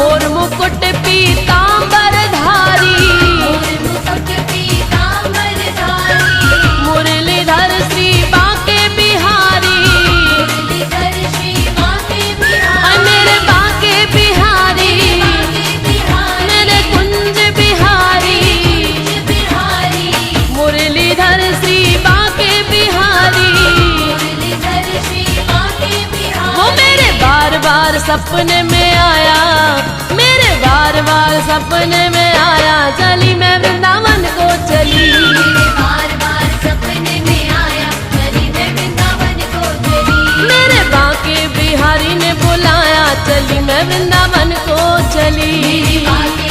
मोर मुकुट पीतांबर धारी, मुरलीधर श्री बांके बिहारी, मेरे बांके बिहारी, मेरे कुंज बिहारी, मुरलीधर श्री बांके बिहारी। वो मेरे बार बार सपने में आया, मेरे बार बार सपने में आया, चली मैं वृंदावन को चली, बार बार सपने में आया, चली मैं वृंदावन को चली। मेरे बांके बिहारी ने बुलाया, चली मैं वृंदावन को चली। बांके